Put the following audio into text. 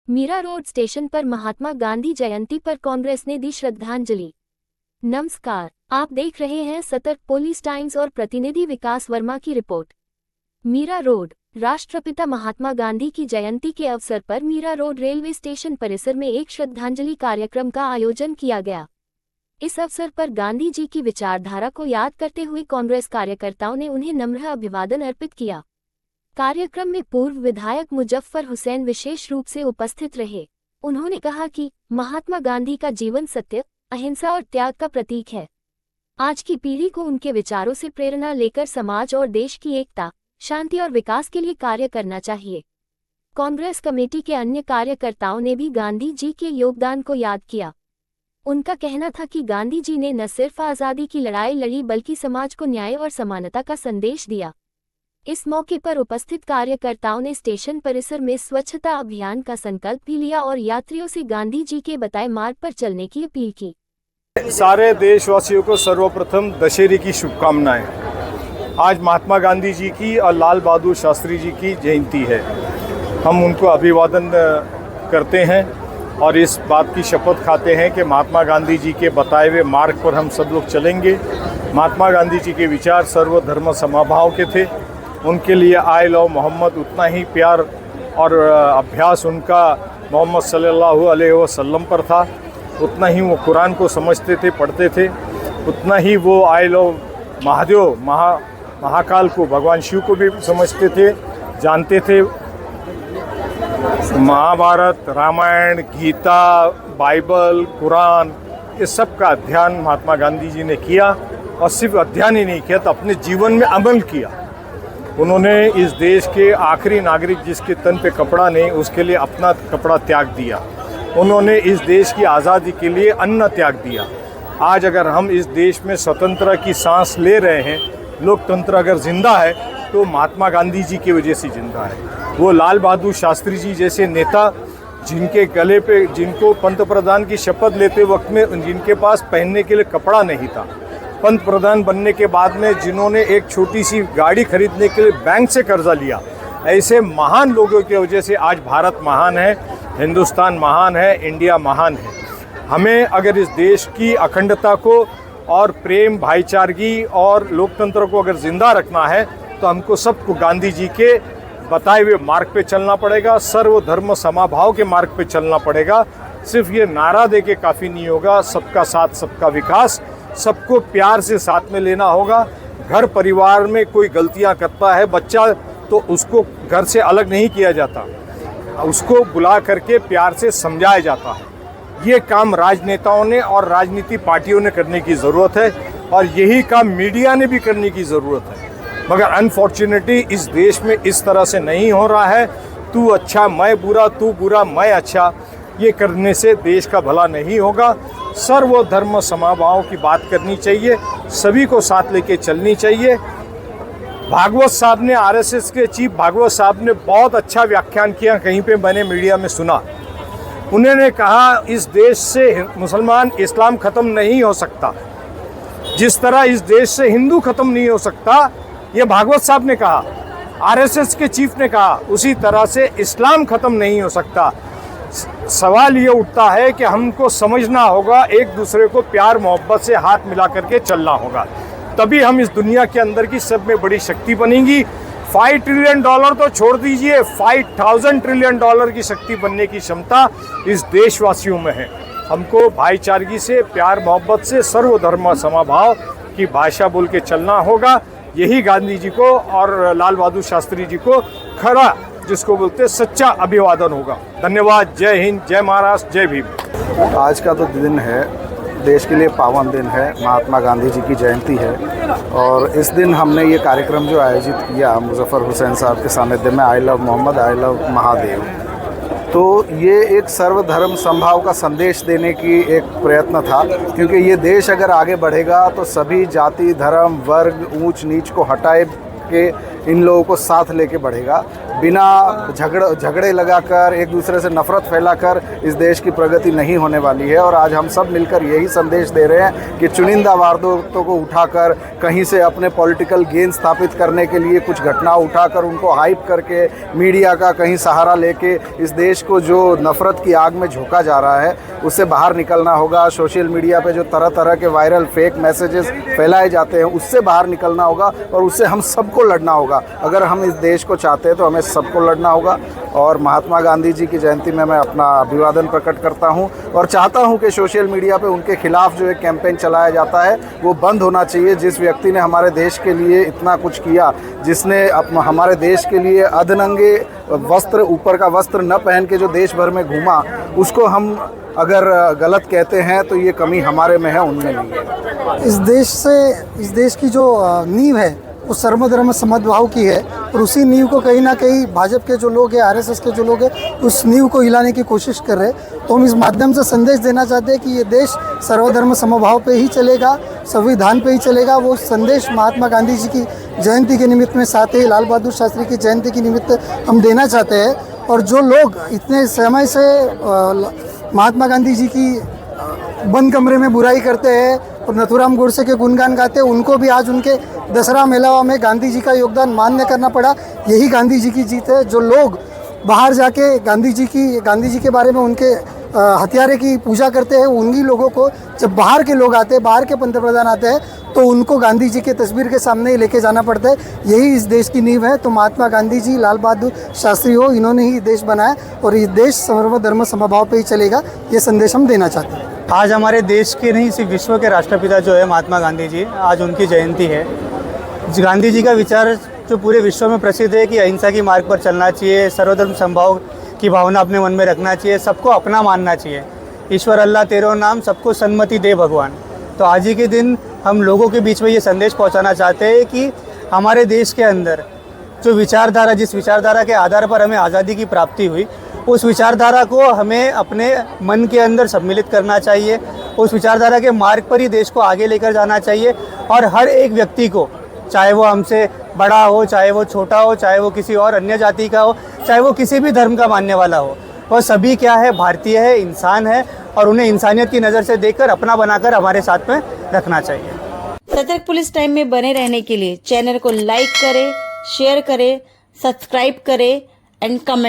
Meera road station पर महात्मा गांधी जयंती पर कांग्रेस ने दी श्रद्धांजलि। नमस्कार, आप देख रहे हैं सतर्क पुलिस टाइम्स और प्रतिनिधि विकास वर्मा की रिपोर्ट। मीरा रोड, राष्ट्रपिता महात्मा गांधी की जयंती के अवसर पर मीरा रोड रेलवे स्टेशन परिसर में एक श्रद्धांजलि कार्यक्रम का आयोजन किया गया। इस अवसर पर गांधी जी की विचारधारा को याद करते हुए कांग्रेस कार्यकर्ताओं ने उन्हें नम्र अभिवादन अर्पित किया। कार्यक्रम में पूर्व विधायक मुजफ्फर हुसैन विशेष रूप से उपस्थित रहे। उन्होंने कहा कि महात्मा गांधी का जीवन सत्य, अहिंसा और त्याग का प्रतीक है। आज की पीढ़ी को उनके विचारों से प्रेरणा लेकर समाज और देश की एकता, शांति और विकास के लिए कार्य करना चाहिए। कांग्रेस कमेटी के अन्य कार्यकर्ताओं ने भी गांधी जी के योगदान को याद किया। उनका कहना था कि गांधी जी ने न सिर्फ आज़ादी की लड़ाई लड़ी बल्कि समाज को न्याय और समानता का संदेश दिया। इस मौके पर उपस्थित कार्यकर्ताओं ने स्टेशन परिसर में स्वच्छता अभियान का संकल्प भी लिया और यात्रियों से गांधी जी के बताए मार्ग पर चलने की अपील की। सारे देशवासियों को सर्वप्रथम दशहरे की शुभकामनाएं। आज महात्मा गांधी जी की और लाल बहादुर शास्त्री जी की जयंती है। हम उनको अभिवादन करते हैं और इस बात की शपथ खाते हैं कि महात्मा गांधी जी के बताए हुए मार्ग पर हम सब लोग चलेंगे। महात्मा गांधी जी के विचार सर्वधर्म समभाव के थे। उनके लिए आई लव मोहम्मद उतना ही प्यार और अभ्यास उनका मोहम्मद सल्लल्लाहु अलैहि वसल्लम पर था। उतना ही वो कुरान को समझते थे, पढ़ते थे। उतना ही वो आई लव महादेव महाकाल को, भगवान शिव को भी समझते थे, जानते थे। महाभारत, रामायण, गीता, बाइबल, कुरान, इस सब का अध्ययन महात्मा गांधी जी ने किया और सिर्फ अध्ययन ही नहीं किया तो अपने जीवन में अमल किया। उन्होंने इस देश के आखिरी नागरिक जिसके तन पे कपड़ा नहीं, उसके लिए अपना कपड़ा त्याग दिया। उन्होंने इस देश की आज़ादी के लिए अन्न त्याग दिया। आज अगर हम इस देश में स्वतंत्रता की सांस ले रहे हैं, लोकतंत्र अगर जिंदा है तो महात्मा गांधी जी की वजह से जिंदा है। वो लाल बहादुर शास्त्री जी जैसे नेता जिनके गले पे, जिनको पंतप्रधान की शपथ लेते वक्त में जिनके पास पहनने के लिए कपड़ा नहीं था, पंत प्रधान बनने के बाद में जिन्होंने एक छोटी सी गाड़ी खरीदने के लिए बैंक से कर्जा लिया, ऐसे महान लोगों की वजह से आज भारत महान है, हिंदुस्तान महान है, इंडिया महान है। हमें अगर इस देश की अखंडता को और प्रेम, भाईचारगी और लोकतंत्र को अगर जिंदा रखना है तो हमको सबको गांधी जी के बताए हुए मार्ग पे चलना पड़ेगा, सर्वधर्म समभाव के मार्ग पे चलना पड़ेगा। सिर्फ ये नारा दे के काफ़ी नहीं होगा। सबका साथ, सबका विकास, सबको प्यार से साथ में लेना होगा। घर परिवार में कोई गलतियां करता है बच्चा तो उसको घर से अलग नहीं किया जाता, उसको बुला करके प्यार से समझाया जाता है। ये काम राजनेताओं ने और राजनीति पार्टियों ने करने की ज़रूरत है और यही काम मीडिया ने भी करने की ज़रूरत है। मगर अनफॉर्चुनेटली इस देश में इस तरह से नहीं हो रहा है। तू अच्छा मैं बुरा, तू बुरा मैं अच्छा, ये करने से देश का भला नहीं होगा। सर्वधर्म समभाव की बात करनी चाहिए, सभी को साथ लेके चलनी चाहिए। भागवत साहब ने, आरएसएस के चीफ भागवत साहब ने बहुत अच्छा व्याख्यान किया, कहीं पे मैंने मीडिया में सुना। उन्होंने कहा इस देश से मुसलमान इस्लाम ख़त्म नहीं हो सकता, जिस तरह इस देश से हिंदू ख़त्म नहीं हो सकता, ये भागवत साहब ने कहा, आरएसएस के चीफ ने कहा, उसी तरह से इस्लाम ख़त्म नहीं हो सकता। सवाल ये उठता है कि हमको समझना होगा, एक दूसरे को प्यार मोहब्बत से हाथ मिला करके चलना होगा, तभी हम इस दुनिया के अंदर की सब में बड़ी शक्ति बनेंगी। $5 ट्रिलियन तो छोड़ दीजिए, 5000 ट्रिलियन डॉलर की शक्ति बनने की क्षमता इस देशवासियों में है। हमको भाईचारगी से, प्यार मोहब्बत से, सर्वधर्म समभाव की भाषा बोल के चलना होगा। यही गांधी जी को और लाल बहादुर शास्त्री जी को खरा, जिसको बोलते सच्चा अभिवादन होगा। धन्यवाद। जय हिंद, जय महाराष्ट्र, जय भीम। आज का तो दिन है, देश के लिए पावन दिन है, महात्मा गांधी जी की जयंती है और इस दिन हमने ये कार्यक्रम जो आयोजित किया मुजफ्फर हुसैन साहब के सानिध्य में, I love Mohammad, I love Mahadev, तो ये एक सर्वधर्म समभाव का संदेश देने की एक प्रयत्न था। क्योंकि ये देश अगर आगे बढ़ेगा तो सभी जाति, धर्म, वर्ग, ऊंच नीच को हटाए के इन लोगों को साथ लेके बढ़ेगा। बिना झगड़े लगाकर, एक दूसरे से नफरत फैलाकर इस देश की प्रगति नहीं होने वाली है। और आज हम सब मिलकर यही संदेश दे रहे हैं कि चुनिंदा वारदातों को उठाकर, कहीं से अपने पॉलिटिकल गेन स्थापित करने के लिए कुछ घटना उठाकर उनको हाइप करके, मीडिया का कहीं सहारा लेके इस देश को जो नफरत की आग में झोंका जा रहा है उससे बाहर निकलना होगा। सोशल मीडिया पे जो तरह तरह के वायरल फेक मैसेजेस फैलाए जाते हैं उससे बाहर निकलना होगा और उससे हम सबको लड़ना होगा। अगर हम इस देश को चाहते हैं तो हमें सबको लड़ना होगा। और महात्मा गांधी जी की जयंती में मैं अपना अभिवादन प्रकट करता हूं और चाहता हूं कि सोशल मीडिया पे उनके खिलाफ जो एक कैंपेन चलाया जाता है वो बंद होना चाहिए। जिस व्यक्ति ने हमारे देश के लिए इतना कुछ किया, जिसने हमारे देश के लिए अधनंगे वस्त्र, ऊपर का वस्त्र न पहन के जो देश भर में घूमा, उसको हम अगर गलत कहते हैं तो ये कमी हमारे में है, उनमें नहीं है। इस देश की जो नींव है वो सर्वधर्म समभाव की है और उसी नींव को कहीं ना कहीं भाजपा के जो लोग हैं, आरएसएस के जो लोग हैं, उस नींव को हिलाने की कोशिश कर रहे हैं। तो हम इस माध्यम से संदेश देना चाहते हैं कि ये देश सर्वधर्म समभाव पे ही चलेगा, संविधान पे ही चलेगा। वो संदेश महात्मा गांधी जी की जयंती के निमित्त में, साथ ही लाल बहादुर शास्त्री की जयंती के निमित्त हम देना चाहते हैं। और जो लोग इतने समय से महात्मा गांधी जी की बंद कमरे में बुराई करते हैं और नथुराम गोडसे के गुणगान गाते हैं, उनको भी आज उनके दशहरा मेलावा में गांधी जी का योगदान मान्य करना पड़ा। यही गांधी जी की जीत है। जो लोग बाहर जाके गांधी जी के बारे में उनके हत्यारे की पूजा करते हैं, उन्हीं लोगों को जब बाहर के लोग आते हैं, बाहर के पंतप्रधान आते हैं, तो उनको गांधी जी के तस्वीर के सामने ही लेके जाना पड़ता है। यही इस देश की नींव है। तो महात्मा गांधी जी, लाल बहादुर शास्त्री हो, इन्होंने ही देश बनाया और ये देश सर्वधर्म समभाव पे ही चलेगा, ये संदेश हम देना चाहते हैं। आज हमारे देश के नहीं, सिर्फ विश्व के राष्ट्रपिता जो है महात्मा गांधी जी, आज उनकी जयंती है। गांधी जी का विचार जो पूरे विश्व में प्रसिद्ध है कि अहिंसा की मार्ग पर चलना चाहिए, सर्वधर्म समभाव की भावना अपने मन में रखना चाहिए, सबको अपना मानना चाहिए। ईश्वर अल्लाह तेरो नाम, सबको सन्मति दे भगवान। तो आज ही के दिन हम लोगों के बीच में ये संदेश पहुंचाना चाहते हैं कि हमारे देश के अंदर जो विचारधारा, जिस विचारधारा के आधार पर हमें आज़ादी की प्राप्ति हुई, उस विचारधारा को हमें अपने मन के अंदर सम्मिलित करना चाहिए। उस विचारधारा के मार्ग पर ही देश को आगे लेकर जाना चाहिए और हर एक व्यक्ति को, चाहे वो हमसे बड़ा हो, चाहे वो छोटा हो, चाहे वो किसी और अन्य जाति का हो, चाहे वो किसी भी धर्म का मानने वाला हो, वह सभी क्या है, भारतीय है, इंसान है और उन्हें इंसानियत की नज़र से देखकर अपना बनाकर हमारे साथ में रखना चाहिए। सतर्क पुलिस टाइम में बने रहने के लिए चैनल को लाइक करें, शेयर करें, सब्सक्राइब करें एंड कमेंट